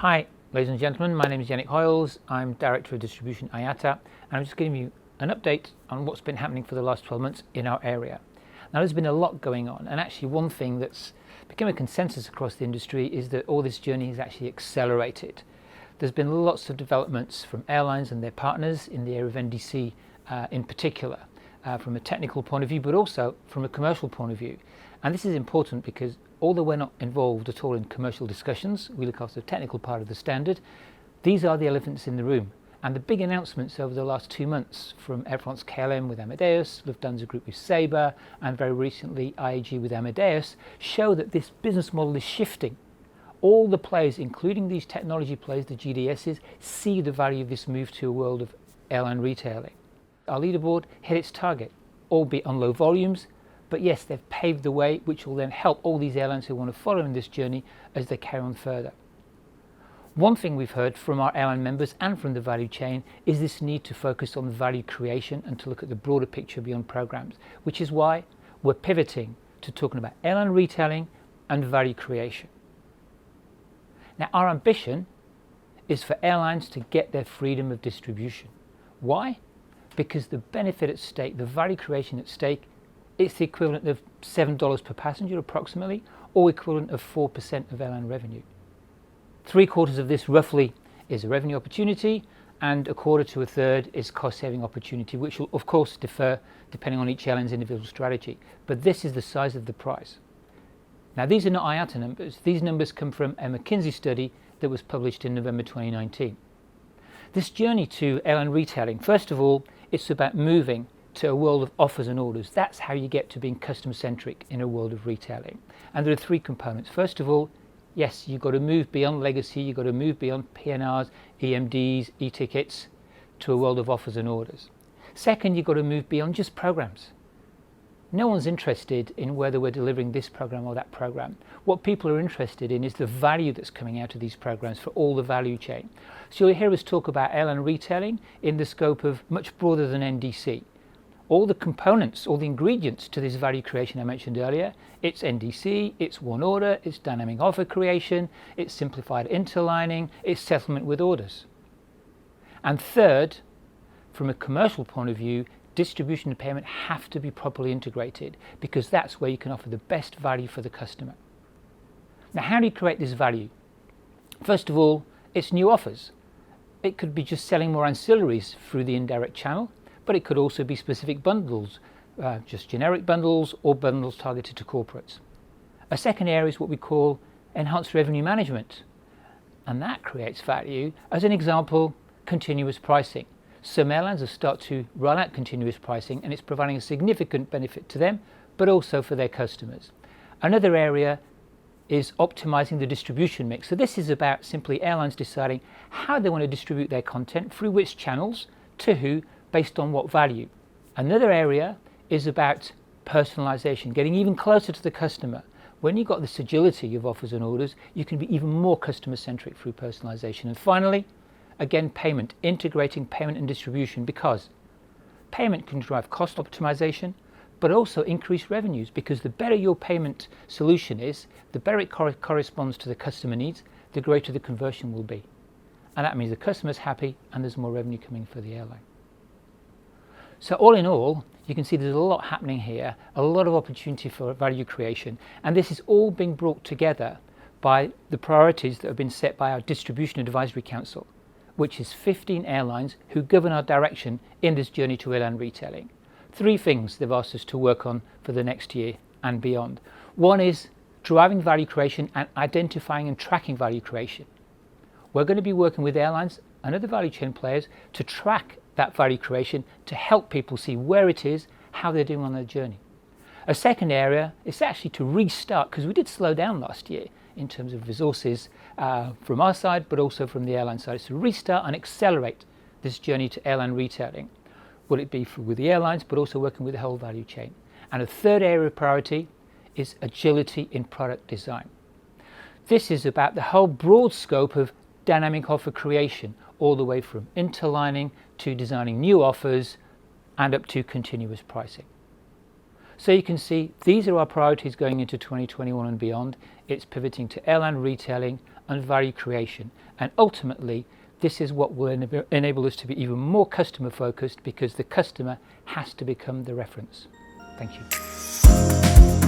Hi, ladies and gentlemen, my name is Yanik Hoyles. I'm Director of Distribution IATA, and I'm just giving you an update on what's been happening for the last 12 months in our area. Now, there's been a lot going on, and actually one thing that's become a consensus across the industry is that all this journey has actually accelerated. There's been lots of developments from airlines and their partners in the area of NDC in particular, from a technical point of view, but also from a commercial point of view. And this is important because although we're not involved at all in commercial discussions, we look after the technical part of the standard, these are the elephants in the room. And the big announcements over the last 2 months from Air France KLM with Amadeus, Lufthansa Group with Sabre, and very recently IAG with Amadeus show that this business model is shifting. All the players, including these technology players, the GDSs, see the value of this move to a world of airline retailing. Our leaderboard hit its target, albeit on low volumes, but yes, they've paved the way, which will then help all these airlines who want to follow in this journey as they carry on further. One thing we've heard from our airline members and from the value chain is this need to focus on value creation and to look at the broader picture beyond programs, which is why we're pivoting to talking about airline retailing and value creation. Now, our ambition is for airlines to get their freedom of distribution. Why? Because the benefit at stake, the value creation at stake, it's the equivalent of $7 per passenger approximately, or equivalent of 4% of airline revenue. 3/4 of this roughly is a revenue opportunity, and 1/4 to 1/3 is cost saving opportunity, which will of course differ depending on each airline's individual strategy. But this is the size of the prize. Now, these are not IATA numbers. These numbers come from a McKinsey study that was published in November 2019. This journey to airline retailing, first of all, it's about moving to a world of offers and orders. That's how you get to being customer-centric in a world of retailing. And there are 3 components. First of all, yes, you've got to move beyond legacy, you've got to move beyond PNRs, EMDs, e-tickets, to a world of offers and orders. Second, you've got to move beyond just programs. No one's interested in whether we're delivering this program or that program. What people are interested in is the value that's coming out of these programs for all the value chain. So you'll hear us talk about airline retailing in the scope of much broader than NDC. All the components, all the ingredients to this value creation I mentioned earlier, it's NDC, it's one order, it's dynamic offer creation, it's simplified interlining, it's settlement with orders. And third, from a commercial point of view, distribution and payment have to be properly integrated, because that's where you can offer the best value for the customer. Now, how do you create this value? First of all, it's new offers. It could be just selling more ancillaries through the indirect channel, but it could also be specific bundles, just generic bundles or bundles targeted to corporates. A second area is what we call enhanced revenue management, and that creates value. As an example, continuous pricing. Some airlines have started to roll out continuous pricing, and it's providing a significant benefit to them, but also for their customers. Another area is optimizing the distribution mix. So this is about simply airlines deciding how they want to distribute their content, through which channels, to who, based on what value. Another area is about personalization, getting even closer to the customer. When you've got this agility of offers and orders, you can be even more customer-centric through personalization. And finally, again, payment, integrating payment and distribution, because payment can drive cost optimization, but also increase revenues, because the better your payment solution is, the better it corresponds to the customer needs, the greater the conversion will be. And that means the customer's happy and there's more revenue coming for the airline. So all in all, you can see there's a lot happening here, a lot of opportunity for value creation, and this is all being brought together by the priorities that have been set by our Distribution Advisory Council, which is 15 airlines who govern our direction in this journey to airline retailing. 3 things they've asked us to work on for the next year and beyond. One is driving value creation and identifying and tracking value creation. We're going to be working with airlines and other value chain players to track that value creation, to help people see where it is, how they're doing on their journey. A second area is actually to restart, because we did slow down last year in terms of resources from our side, but also from the airline side. So restart and accelerate this journey to airline retailing. Will it be with the airlines, but also working with the whole value chain? And a third area of priority is agility in product design. This is about the whole broad scope of dynamic offer creation, all the way from interlining to designing new offers and up to continuous pricing. So you can see these are our priorities going into 2021 and beyond. It's pivoting to airline retailing and value creation. And ultimately, this is what will enable us to be even more customer focused, because the customer has to become the reference. Thank you.